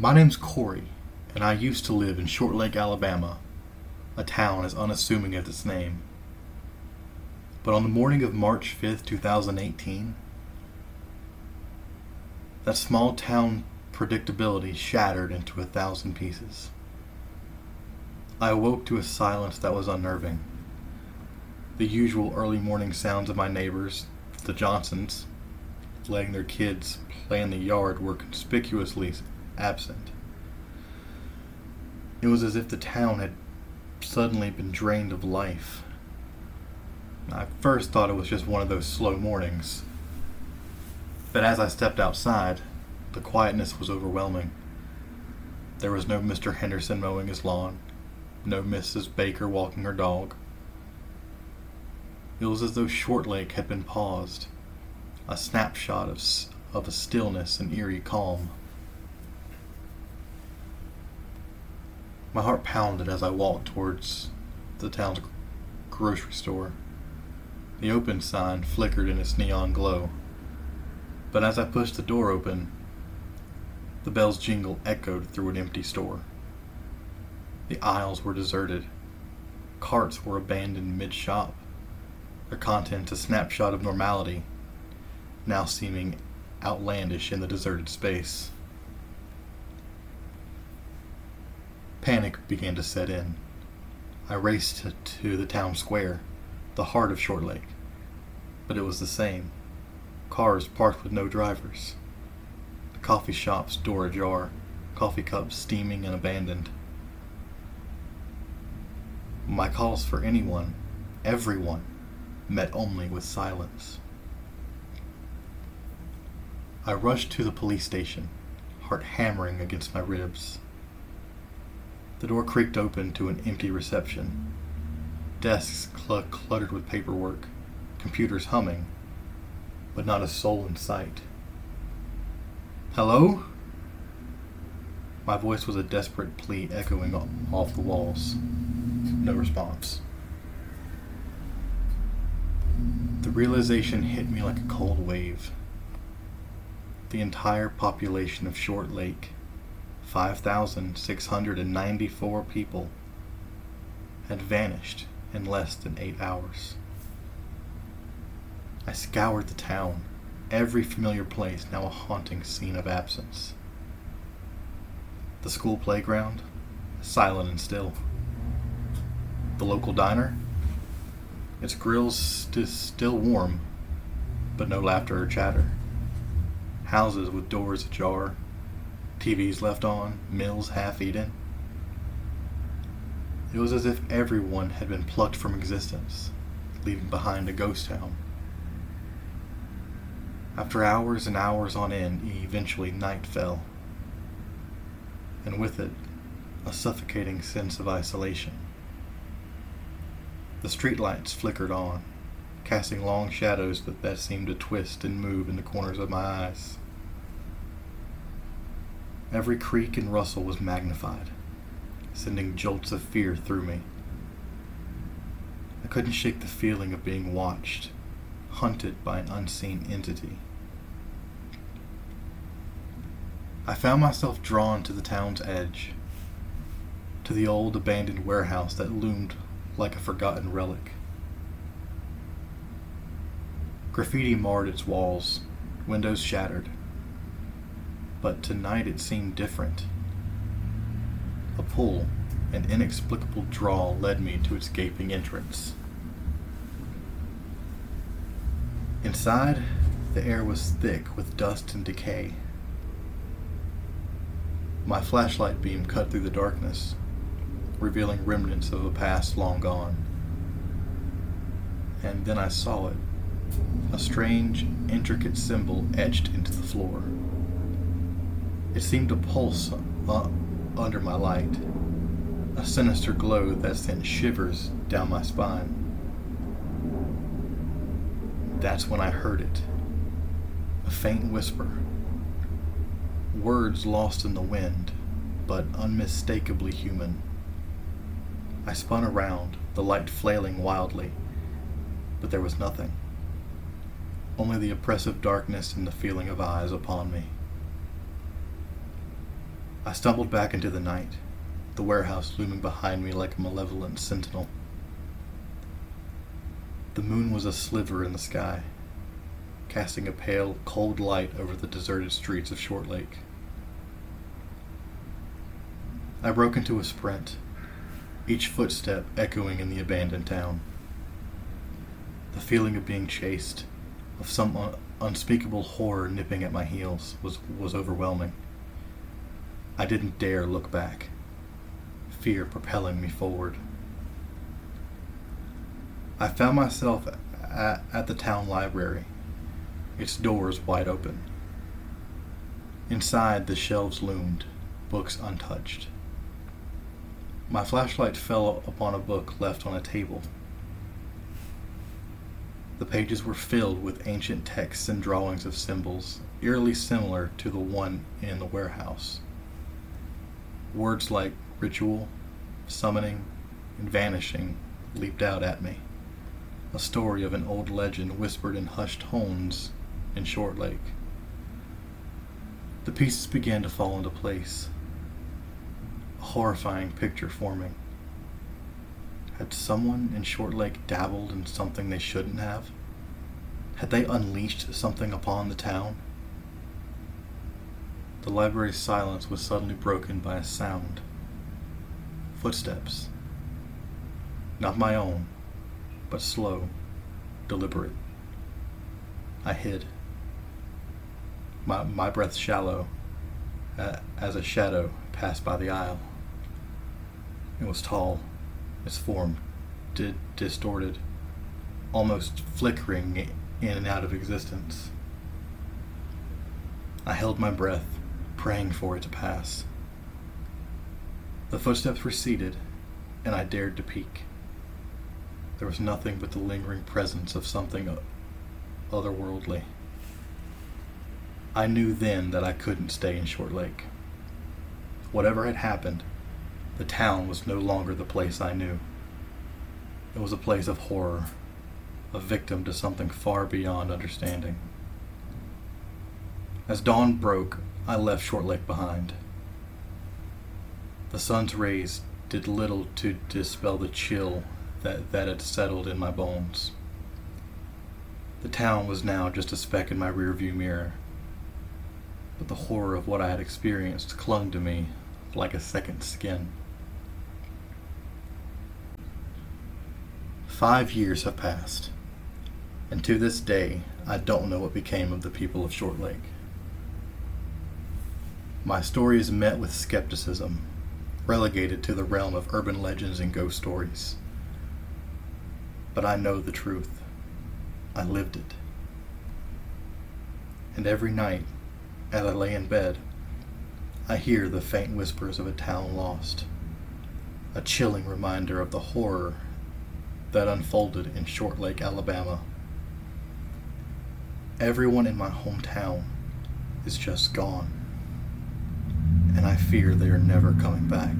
My name's Corey, and I used to live in Short Lake, Alabama, a town as unassuming as its name. But on the morning of March 5th, 2018, that small town predictability shattered into 1,000 pieces. I awoke to a silence that was unnerving. The usual early morning sounds of my neighbors, the Johnsons, letting their kids play in the yard were conspicuously absent. It was as if the town had suddenly been drained of life. I first thought it was just one of those slow mornings, but as I stepped outside, the quietness was overwhelming. There was no Mr. Henderson mowing his lawn, no Mrs. Baker walking her dog. It was as though Short Lake had been paused, a snapshot of a stillness and eerie calm. My heart pounded as I walked towards the town's grocery store. The open sign flickered in its neon glow, but as I pushed the door open, the bell's jingle echoed through an empty store. The aisles were deserted. Carts were abandoned mid-shop, their contents a snapshot of normality, now seeming outlandish in the deserted space. Panic began to set in. I raced to the town square, the heart of Short Lake, but it was the same. Cars parked with no drivers. The coffee shop's door ajar, coffee cups steaming and abandoned. My calls for anyone, everyone, met only with silence. I rushed to the police station, heart hammering against my ribs. The door creaked open to an empty reception. Desks cluttered with paperwork, computers humming, but not a soul in sight. "Hello?" My voice was a desperate plea echoing off the walls. No response. The realization hit me like a cold wave. The entire population of Short Lake, 5,694 people, had vanished in less than 8 hours. I scoured the town, every familiar place now a haunting scene of absence. The school playground, silent and still. The local diner, its grills still warm, but no laughter or chatter. Houses with doors ajar, TVs left on, meals half-eaten. It was as if everyone had been plucked from existence, leaving behind a ghost town. After hours and hours on end, eventually night fell, and with it, a suffocating sense of isolation. The streetlights flickered on, casting long shadows that seemed to twist and move in the corners of my eyes. Every creak and rustle was magnified, sending jolts of fear through me. I couldn't shake the feeling of being watched, hunted by an unseen entity. I found myself drawn to the town's edge, to the old abandoned warehouse that loomed like a forgotten relic. Graffiti marred its walls, windows shattered. But tonight it seemed different. A pull, an inexplicable draw led me to its gaping entrance. Inside, the air was thick with dust and decay. My flashlight beam cut through the darkness, revealing remnants of a past long gone. And then I saw it, a strange, intricate symbol etched into the floor. It seemed to pulse under my light, a sinister glow that sent shivers down my spine. That's when I heard it, a faint whisper, words lost in the wind, but unmistakably human. I spun around, the light flailing wildly, but there was nothing. Only the oppressive darkness and the feeling of eyes upon me. I stumbled back into the night, the warehouse looming behind me like a malevolent sentinel. The moon was a sliver in the sky, casting a pale, cold light over the deserted streets of Short Lake. I broke into a sprint, each footstep echoing in the abandoned town. The feeling of being chased, of some unspeakable horror nipping at my heels, was overwhelming. I didn't dare look back, fear propelling me forward. I found myself at the town library, its doors wide open. Inside, the shelves loomed, books untouched. My flashlight fell upon a book left on a table. The pages were filled with ancient texts and drawings of symbols, eerily similar to the one in the warehouse. Words like ritual, summoning, and vanishing leaped out at me, a story of an old legend whispered in hushed tones in Short Lake. The pieces began to fall into place, a horrifying picture forming. Had someone in Short Lake dabbled in something they shouldn't have? Had they unleashed something upon the town? The library's silence was suddenly broken by a sound. Footsteps. Not my own, but slow, deliberate. I hid. My breath shallow, as a shadow passed by the aisle. It was tall, its form distorted, almost flickering in and out of existence. I held my breath, praying for it to pass. The footsteps receded, and I dared to peek. There was nothing but the lingering presence of something otherworldly. I knew then that I couldn't stay in Short Lake. Whatever had happened, the town was no longer the place I knew. It was a place of horror, a victim to something far beyond understanding. As dawn broke, I left Short Lake behind. The sun's rays did little to dispel the chill that had settled in my bones. The town was now just a speck in my rearview mirror, but the horror of what I had experienced clung to me like a second skin. 5 years have passed, and to this day, I don't know what became of the people of Short Lake. My story is met with skepticism, relegated to the realm of urban legends and ghost stories. But I know the truth. I lived it. And every night, as I lay in bed, I hear the faint whispers of a town lost, a chilling reminder of the horror that unfolded in Short Lake, Alabama. Everyone in my hometown is just gone, and I fear they are never coming back.